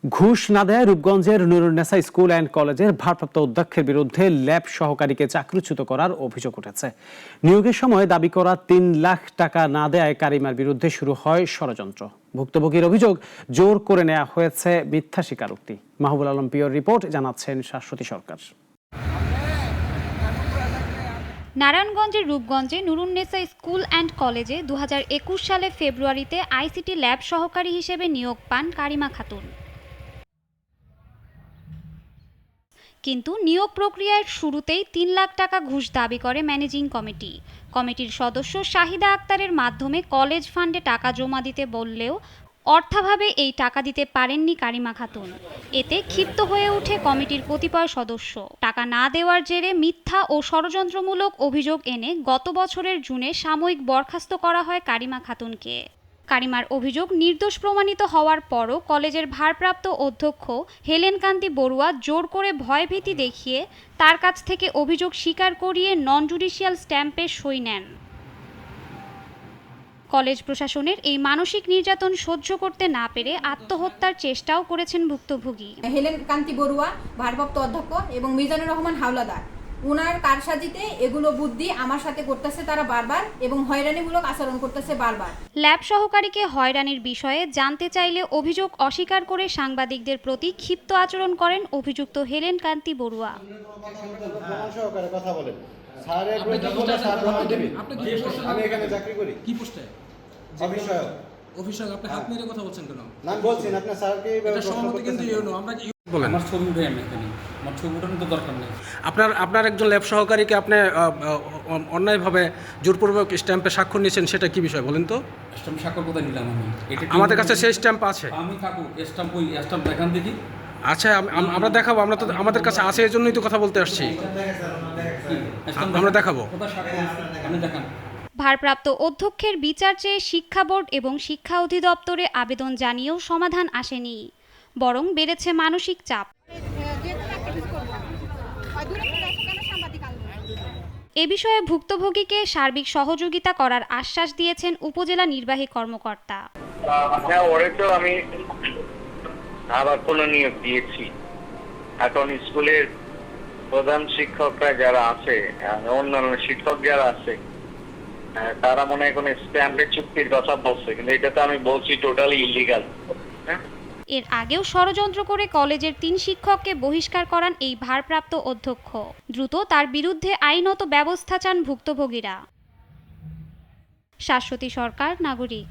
ঘুষ না দেয় রূপগঞ্জের নুরুন্নেসা স্কুল অ্যান্ড কলেজের ভারপ্রাপ্ত অধ্যক্ষের বিরুদ্ধে ল্যাব সহকারীকে চাকরিচ্যুত করার অভিযোগ উঠেছে। নিয়োগের সময় দাবি করা ৩ লাখ টাকা না দেয় কারিমার বিরুদ্ধে শুরু হয় ষড়যন্ত্র। ভুক্তভোগীর অভিযোগ, জোর করে নেওয়া হয়েছে মিথ্যা স্বীকারোক্তি। মাহবুল আলম পিওর রিপোর্ট, জানাচ্ছেন শাশ্বতী সরকার। নারায়ণগঞ্জের রূপগঞ্জে নুরুন্নেসা স্কুল অ্যান্ড কলেজে ২০২১ সালে ফেব্রুয়ারিতে আইসিটি ল্যাব সহকারী হিসেবে নিয়োগ পান কারিমা খাতুন। কিন্তু নিয়োগ প্রক্রিয়ার শুরুতেই ৩ লাখ টাকা ঘুষ দাবি করে ম্যানেজিং কমিটি। কমিটির সদস্য শাহিদা আক্তারের মাধ্যমে কলেজ ফান্ডে টাকা জমা দিতে বললেও অর্থাভাবে এই টাকা দিতে পারেননি কারিমা খাতুন। এতে ক্ষিপ্ত হয়ে ওঠে কমিটির কতিপয় সদস্য। টাকা না দেওয়ার জেরে মিথ্যা ও ষড়যন্ত্রমূলক অভিযোগ এনে গত বছরের জুনে সাময়িক বরখাস্ত করা হয় কারিমা খাতুনকে। কারিমার অভিযোগ নির্দোষ প্রমাণিত হওয়ার পরও কলেজের ভারপ্রাপ্ত অধ্যক্ষ হেলেন কান্তি বড়ুয়া জোর করে ভয়ভীতি দেখিয়ে তার কাছ থেকে অভিযোগ স্বীকার করিয়ে নন জুডিশিয়াল স্ট্যাম্পে সই নেন। কলেজ প্রশাসনের এই মানসিক নির্যাতন সহ্য করতে না পেরে আত্মহত্যার চেষ্টাও করেছেন ভুক্তভোগী। হেলেন কান্তি বড়ুয়া ভারপ্রাপ্ত অধ্যক্ষ এবং মিজানুর রহমান হাওলাদার, উনার কারসাজিতে এগুলো বুদ্ধি আমার সাথে করতেছে তারা বারবার, এবং হয়রানিমূলক আচরণ করতেছে বারবার। ল্যাব সহকারীকে হয়রানির বিষয়ে জানতে চাইলে অভিযোগ অস্বীকার করে সাংবাদিকদের প্রতি ক্ষিপ্ত আচরণ করেন অভিযুক্ত হেলেন কান্তি বড়ুয়া। আপনার একজন ল্যাব সহকারীকে আপনি অন্যায়ভাবে জোরপূর্বক স্ট্যাম্পে স্বাক্ষর নিয়েছেন, সেটা কি বিষয় বলেন তো? স্ট্যাম্প স্বাক্ষর কোথায় নিলাম আমি? আমাদের কাছে সেই স্ট্যাম্প আছে। আমি থাকুক স্ট্যাম্প, ওই স্ট্যাম্প দেখান দেখি। আচ্ছা, আমরা দেখাবো। আমরা তো আমাদের কাছে আছে, এই জন্যই তো কথা বলতে আসছি। আমরা দেখাবো। আপনি দেখান। ভারপ্রাপ্ত অধ্যক্ষের বিচার চেয়ে শিক্ষা বোর্ড এবং শিক্ষা অধিদপ্তরে আবেদন জানিয়েও সমাধান আসেনি, বরং বেড়েছে মানসিক চাপ। এ বিষয়ে ভুক্তভোগীকে সার্বিক সহযোগিতা করার আশ্বাস দিয়েছেন উপজেলা নির্বাহী কর্মকর্তা। হ্যাঁ, ওরে তো আমি আবার কোনো নিয়োগ দিয়েছি। এখন স্কুলের প্রধান শিক্ষকরা যারা আছে, অন্যান্য শিক্ষক যারা আছে, তারা মনে হয় কোনো স্ট্যাম্পের চুক্তির কথা বলছে, কিন্তু এটা তো আমি বলছি টোটালি ইলিগাল। এর আগেও ষড়যন্ত্র করে কলেজের ৩ শিক্ষককে বহিষ্কার করান এই ভারপ্রাপ্ত অধ্যক্ষ। দ্রুত তার বিরুদ্ধে আইনত ব্যবস্থা চান ভুক্তভোগীরা। শাশ্বতী সরকার, নাগরিক।